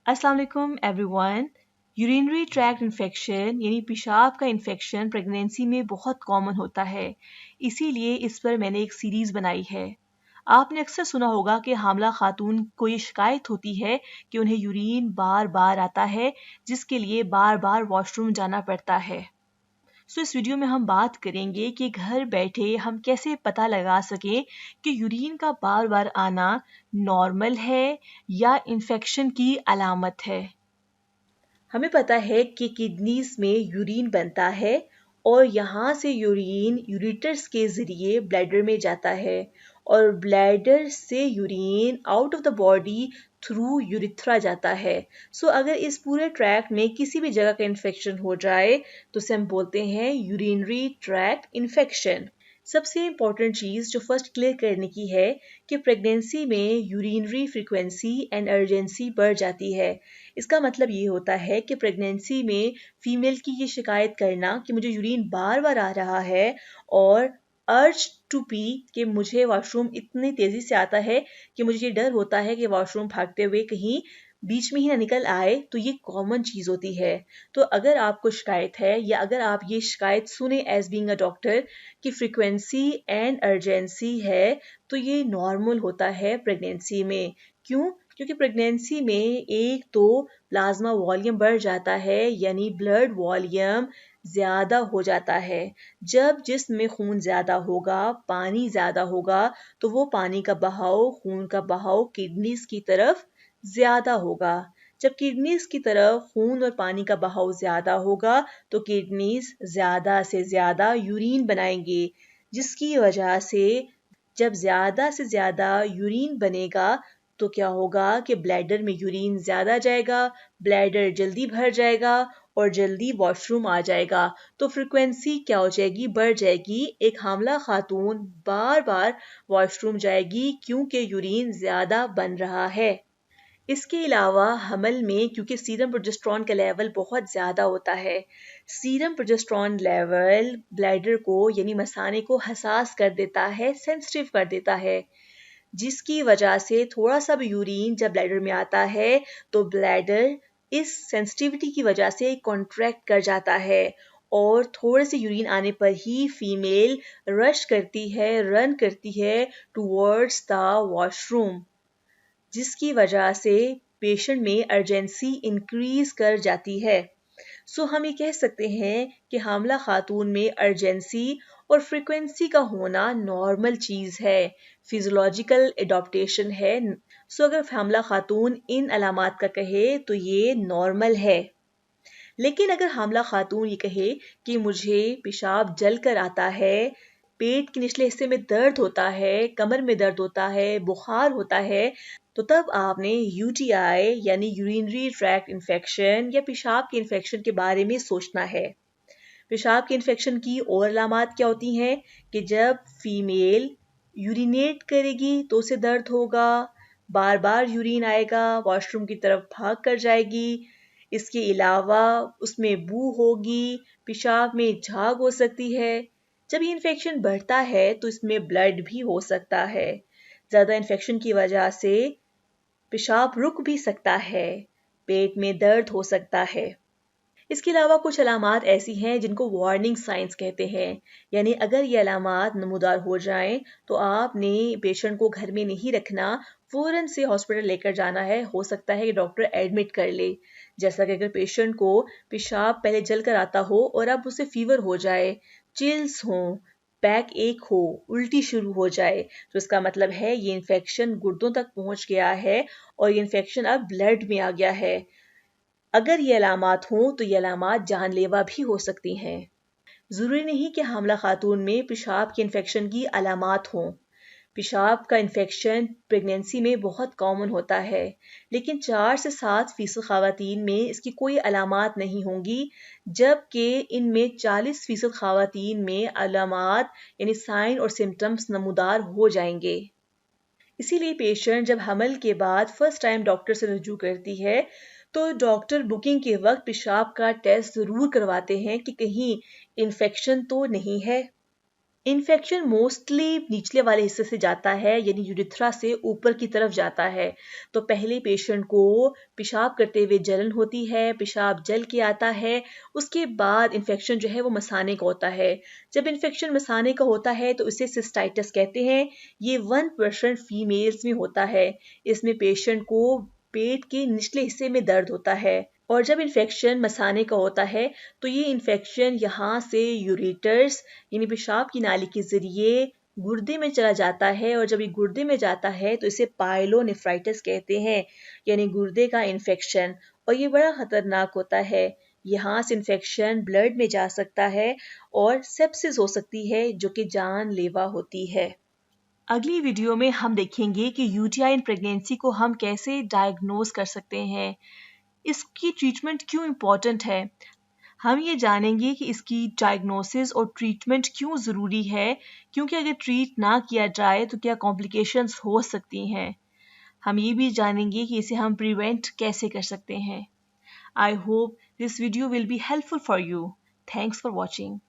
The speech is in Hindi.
अस्सलाम वालेकुम एवरीवन। यूरिनरी ट्रैक्ट इन्फेक्शन यानी पेशाब का इन्फेक्शन प्रेगनेंसी में बहुत कॉमन होता है, इसीलिए इस पर मैंने एक सीरीज़ बनाई है। आपने अक्सर सुना होगा कि हामला खातून को ये शिकायत होती है कि उन्हें यूरिन बार बार आता है, जिसके लिए बार बार वॉशरूम जाना पड़ता है। इस वीडियो में हम बात करेंगे कि घर बैठे हम कैसे पता लगा सकें कि यूरिन का बार बार आना नॉर्मल है या इन्फेक्शन की अलामत है। हमें पता है कि किडनीज में यूरिन बनता है और यहाँ से यूरिन यूरेटर्स के ज़रिए ब्लैडर में जाता है और ब्लैडर से urine out of the body through urethra जाता है। अगर इस पूरे ट्रैक्ट में किसी भी जगह का इन्फेक्शन हो जाए तो उसे हम बोलते हैं यूरिनरी ट्रैक्ट इन्फेक्शन। सबसे इम्पॉर्टेंट चीज़ जो फर्स्ट क्लियर करने की है कि प्रेगनेंसी में यूरिनरी फ्रीक्वेंसी एंड अर्जेंसी बढ़ जाती है। इसका मतलब ये होता है कि प्रेगनेंसी में फीमेल की ये शिकायत करना कि मुझे यूरिन बार बार आ रहा है और अर्ज टू पी कि मुझे वॉशरूम इतनी तेज़ी से आता है कि मुझे ये डर होता है कि वॉशरूम भागते हुए कहीं बीच में ही ना निकल आए, तो ये कॉमन चीज़ होती है। तो अगर आपको शिकायत है या अगर आप ये शिकायत सुने एज बीइंग अ डॉक्टर कि फ्रीक्वेंसी एंड अर्जेंसी है, तो ये नॉर्मल होता है प्रेगनेंसी में। क्यों? क्योंकि प्रेगनेंसी में एक तो प्लाज्मा वॉल्यूम बढ़ जाता है यानी ब्लड वॉल्यूम ज़्यादा हो जाता है। जब जिस्म में खून ज़्यादा होगा, पानी ज़्यादा होगा, तो वो पानी का बहाव, खून का बहाव किडनीज की तरफ ज़्यादा होगा। जब किडनीज की तरफ खून और पानी का बहाव ज़्यादा होगा तो किडनीज ज़्यादा से ज़्यादा यूरिन बनाएंगे, जिसकी वजह से जब ज़्यादा से ज़्यादा यूरिन बनेगा तो क्या होगा कि ब्लैडर में यूरिन ज़्यादा जाएगा, ब्लैडर जल्दी भर जाएगा और जल्दी वॉशरूम आ जाएगा। तो फ्रिक्वेंसी क्या हो जाएगी? बढ़ जाएगी। एक हामला खातून बार बार वॉशरूम जाएगी क्योंकि यूरिन ज़्यादा बन रहा है। इसके अलावा हमल में क्योंकि सीरम प्रोजेस्टेरॉन का लेवल बहुत ज़्यादा होता है, सीरम प्रोजेस्टेरॉन लेवल ब्लैडर को यानी मसाने को हसास कर देता है, सेंसिटिव कर देता है, जिसकी वजह से थोड़ा सा भी यूरिन जब ब्लैडर में आता है तो ब्लैडर इस सेंसिटिविटी की वजह से कॉन्ट्रैक्ट कर जाता है और थोड़े से यूरिन आने पर ही फीमेल रश करती है, रन करती है टूवर्ड्स द वॉशरूम, जिसकी वजह से पेशेंट में अर्जेंसी इंक्रीज कर जाती है। हम ये कह सकते हैं कि हामला खातून में अर्जेंसी और फ्रीक्वेंसी का होना नॉर्मल चीज़ है, फिजियोलॉजिकल एडॉप्टेशन है। अगर हामला खातून इन अलामात का कहे तो ये नॉर्मल है। लेकिन अगर हामला खातून ये कहे कि मुझे पेशाब जल कर आता है, पेट के निचले हिस्से में दर्द होता है, कमर में दर्द होता है, बुखार होता है, तो तब आपने यूटीआई यानी यूरिनरी ट्रैक्ट इन्फेक्शन या पेशाब के इन्फेक्शन के बारे में सोचना है। पेशाब के इन्फेक्शन की और अलामात क्या होती हैं कि जब फीमेल यूरिनेट करेगी तो उसे दर्द होगा, बार बार यूरिन आएगा, वॉशरूम की तरफ भाग कर जाएगी। इसके अलावा उसमें बू होगी, पेशाब में झाग हो सकती है। जब ये इन्फेक्शन बढ़ता है तो इसमें ब्लड भी हो सकता है। ज़्यादा इन्फेक्शन की वजह से पेशाब रुक भी सकता है, पेट में दर्द हो सकता है। इसके अलावा कुछ अलामात ऐसी हैं जिनको वार्निंग साइंस कहते हैं, यानी अगर ये अलामात नमूदार हो जाएं तो आपने पेशेंट को घर में नहीं रखना, फ़ौरन से हॉस्पिटल लेकर जाना है। हो सकता है कि डॉक्टर एडमिट कर ले। जैसा कि अगर पेशेंट को पेशाब पहले जल कर आता हो और अब उसे फीवर हो जाए, चिल्स हों, बैक एक हो, उल्टी शुरू हो जाए, तो इसका मतलब है ये इन्फेक्शन गुर्दों तक पहुंच गया है और ये इन्फेक्शन अब ब्लड में आ गया है। अगर ये अलामात हों तो ये अलामात जानलेवा भी हो सकती हैं। ज़रूरी नहीं कि हामला खातून में पेशाब के इन्फेक्शन की अलामात हों। पेशाब का इन्फेक्शन प्रेगनेंसी में बहुत कॉमन होता है, लेकिन 4 से 7% ख़वातीन में इसकी कोई अलामात नहीं होंगी, जबकि इनमें 40% ख़वातीन में अलामात यानी साइन और सिम्टम्स नमूदार हो जाएंगे। इसीलिए पेशेंट जब हमल के बाद फर्स्ट टाइम डॉक्टर से रुजू करती है तो डॉक्टर बुकिंग के वक्त पेशाब का टेस्ट ज़रूर करवाते हैं कि कहीं इन्फेक्शन तो नहीं है। इन्फेक्शन मोस्टली निचले वाले हिस्से से जाता है, यानी यूरिथ्रा से ऊपर की तरफ जाता है। तो पहले पेशेंट को पेशाब करते हुए जलन होती है, पेशाब जल के आता है। उसके बाद इन्फेक्शन जो है वो मसाने का होता है। जब इन्फेक्शन मसाने का होता है तो इसे सिस्टाइटिस कहते हैं। ये 1% फीमेल्स में होता है। इसमें पेशेंट को पेट के निचले हिस्से में दर्द होता है। और जब इन्फेक्शन मसाने का होता है तो ये इन्फेक्शन यहाँ से यूरेटर्स यानी पेशाब की नाली के ज़रिए गुर्दे में चला जाता है, और जब ये गुर्दे में जाता है तो इसे पाइलोनेफ्राइटिस कहते हैं, यानी गुर्दे का इन्फेक्शन। और ये बड़ा ख़तरनाक होता है। यहाँ से इन्फेक्शन ब्लड में जा सकता है और सेप्सिस हो सकती है, जो कि जानलेवा होती है। अगली वीडियो में हम देखेंगे कि यूटीआई इन प्रेगनेंसी को हम कैसे डायग्नोज कर सकते हैं, इसकी ट्रीटमेंट क्यों इम्पॉर्टेंट है। हम ये जानेंगे कि इसकी डायग्नोसिस और ट्रीटमेंट क्यों ज़रूरी है, क्योंकि अगर ट्रीट ना किया जाए तो क्या कॉम्प्लिकेशंस हो सकती हैं। हम ये भी जानेंगे कि इसे हम प्रिवेंट कैसे कर सकते हैं। I hope this video will be helpful for you. Thanks for watching.